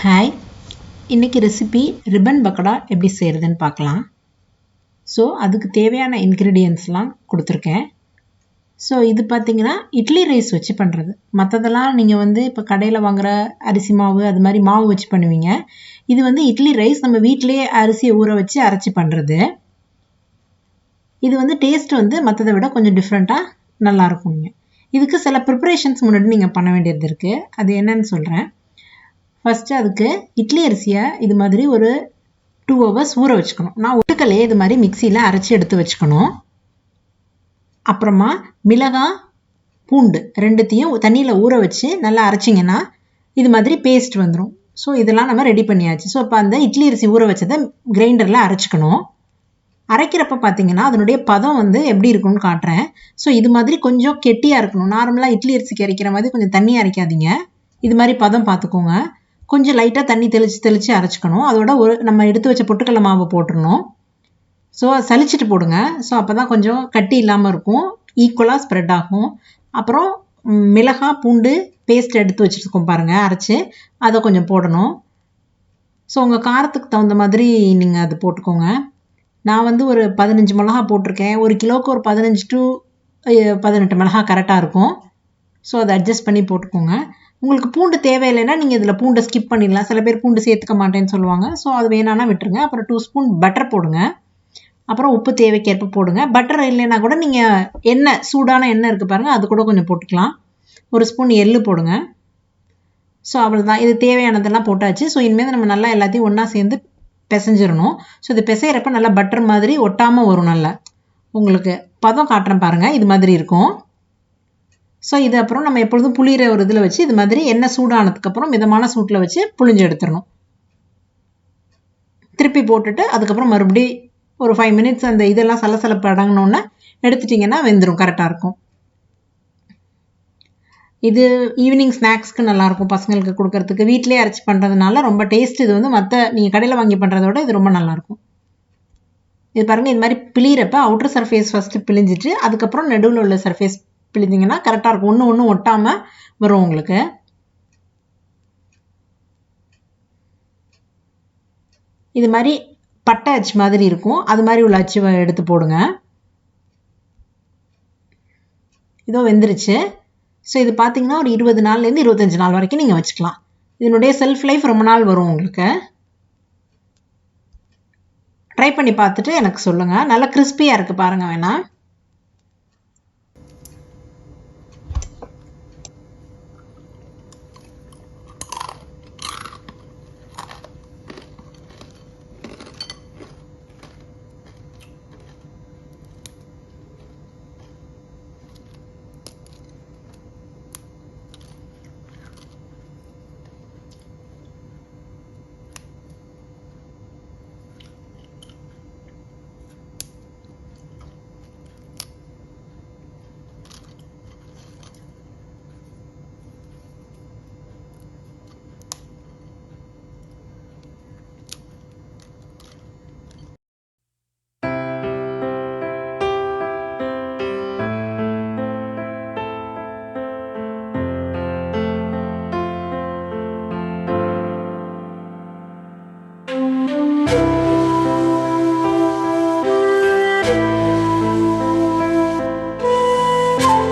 Hi, இன்றைக்கி recipe ribbon pakoda எப்படி செய்கிறதுன்னு பார்க்கலாம். ஸோ அதுக்கு தேவையான இன்க்ரீடியன்ட்ஸ்லாம் கொடுத்துருக்கேன். ஸோ இது பார்த்திங்கன்னா இட்லி ரைஸ் வச்சு பண்ணுறது. மற்றதெல்லாம் நீங்கள் இப்போ கடையில் வாங்குகிற அரிசி மாவு அது மாதிரி மாவு வச்சு பண்ணுவீங்க. இது இட்லி ரைஸ் நம்ம வீட்டிலேயே அரிசியை ஊற வச்சு அரைச்சி பண்ணுறது. இது டேஸ்ட் மற்றதை விட கொஞ்சம் டிஃப்ரெண்ட்டாக நல்லாயிருக்குங்க. இதுக்கு சில ப்ரிப்பரேஷன்ஸ் முன்னாடி நீங்கள் பண்ண வேண்டியது இருக்குது. அது என்னன்னு சொல்கிறேன். ஃபஸ்ட்டு அதுக்கு இட்லி அரிசியை இது மாதிரி ஒரு 2 hours ஊற வச்சுக்கணும். நான் ஒட்டுக்கலையே இது மாதிரி மிக்சியில் அரைச்சி எடுத்து வச்சுக்கணும். அப்புறமா மிளகாய் பூண்டு ரெண்டுத்தையும் தண்ணியில் ஊற வச்சு நல்லா அரைச்சிங்கன்னா இது மாதிரி பேஸ்ட் வந்துடும். ஸோ இதெல்லாம் நம்ம ரெடி பண்ணியாச்சு. ஸோ இப்போ அந்த இட்லி அரிசி ஊற வச்சதை கிரைண்டரில் அரைச்சிக்கணும். அரைக்கிறப்ப பார்த்தீங்கன்னா அதனுடைய பதம் எப்படி இருக்குன்னு காட்டுறேன். ஸோ இது மாதிரி கொஞ்சம் கெட்டியாக இருக்கணும். நார்மலாக இட்லி அரிசிக்கு அரைக்கிற மாதிரி கொஞ்சம் தண்ணி அரைக்காதீங்க. இது மாதிரி பதம் பார்த்துக்கோங்க. கொஞ்சம் லைட்டாக தண்ணி தெளித்து அரைச்சிக்கணும். அதோட நம்ம எடுத்து வச்ச பொட்டுக்கடலை மாவு போட்டுடணும். ஸோ சலிச்சிட்டு போடுங்க. ஸோ அப்போ தான் கொஞ்சம் கட்டி இல்லாமல் இருக்கும், ஈக்குவலாக ஸ்ப்ரெட் ஆகும். அப்புறம் மிளகாய் பூண்டு பேஸ்ட் எடுத்து வச்சுருக்கோம் பாருங்கள், அரைச்சி அதை கொஞ்சம் போடணும். ஸோ உங்கள் காரத்துக்கு தகுந்த மாதிரி நீங்கள் அது போட்டுக்கோங்க. நான் ஒரு 15 மிளகா போட்டிருக்கேன். 1 கிலோவுக்கு ஒரு 15 to 18 மிளகா கரெக்டாக இருக்கும். ஸோ அதை அட்ஜஸ்ட் பண்ணி போட்டுக்கோங்க. உங்களுக்கு பூண்டு தேவையில்லைன்னா நீங்கள் இதில் பூண்டை ஸ்கிப் பண்ணிடலாம். சில பேர் பூண்டு சேர்த்துக்க மாட்டேன்னு சொல்லுவாங்க. ஸோ அது வேணான்னா விட்டுருங்க. அப்புறம் 2 ஸ்பூன் பட்டர் போடுங்க. அப்புறம் உப்பு தேவைக்கேற்ப போடுங்க. பட்டர் இல்லைன்னா கூட நீங்கள் எண்ணெய், சூடான எண்ணெய் இருக்குது பாருங்கள், அது கூட கொஞ்சம் போட்டுக்கலாம். 1 ஸ்பூன் எள்ளு போடுங்க. ஸோ அவ்வளோதான். இது தேவையானதெல்லாம் போட்டாச்சு. ஸோ இனிமேல் நம்ம நல்லா எல்லாத்தையும் ஒன்றா சேர்ந்து பிசைஞ்சிடணும். ஸோ இது பிசைகிறப்ப நல்லா பட்டர் மாதிரி ஒட்டாமல் வரும். நல்லா உங்களுக்கு பதம் காட்டுறேன் பாருங்கள், இது மாதிரி இருக்கும். ஸோ இது அப்புறம் நம்ம எப்பொழுதும் புளிகிற ஒரு இதில் வச்சு இது மாதிரி எண்ணெய் சூடானதுக்கப்புறம் மிதமான சூட்டில் வச்சு புளிஞ்சு எடுத்துடணும். திருப்பி போட்டுட்டு அதுக்கப்புறம் மறுபடியும் ஒரு 5 minutes அந்த இதெல்லாம் சலசலப்பு அடங்கினோன்னே எடுத்துட்டிங்கன்னா வெந்துடும், கரெக்டாக இருக்கும். இது ஈவினிங் ஸ்நாக்ஸ்க்கு நல்லாயிருக்கும், பசங்களுக்கு கொடுக்கறதுக்கு. வீட்டிலே அரைச்சி பண்ணுறதுனால ரொம்ப டேஸ்ட். இது மற்ற நீங்கள் கடையில் வாங்கி பண்ணுறதோட இது ரொம்ப நல்லாயிருக்கும். இது பாருங்கள், இது மாதிரி பிழிகிறப்ப அவுட்டர் சர்ஃபேஸ் ஃபஸ்ட்டு பிழிஞ்சிட்டு அதுக்கப்புறம் நடுவில் உள்ள சர்ஃபேஸ் பிழிஞ்சிங்கன்னா கரெக்டாக இருக்கும். ஒன்று ஒட்டாமல் வரும் உங்களுக்கு. இது மாதிரி பட்டை அச்சு மாதிரி இருக்கும், அது மாதிரி உள்ள அச்சு எடுத்து போடுங்க. இதோ வெந்துருச்சு. ஸோ இது பார்த்தீங்கன்னா ஒரு 20 நாள்லேருந்து 25 நாள் வரைக்கும் நீங்கள் வச்சுக்கலாம். இதனுடைய செல்ஃப் லைஃப் ரொம்ப நாள் வரும் உங்களுக்கு. ட்ரை பண்ணி பார்த்துட்டு எனக்கு சொல்லுங்கள். நல்லா கிறிஸ்பியாக இருக்குது பாருங்கள் வேணால்.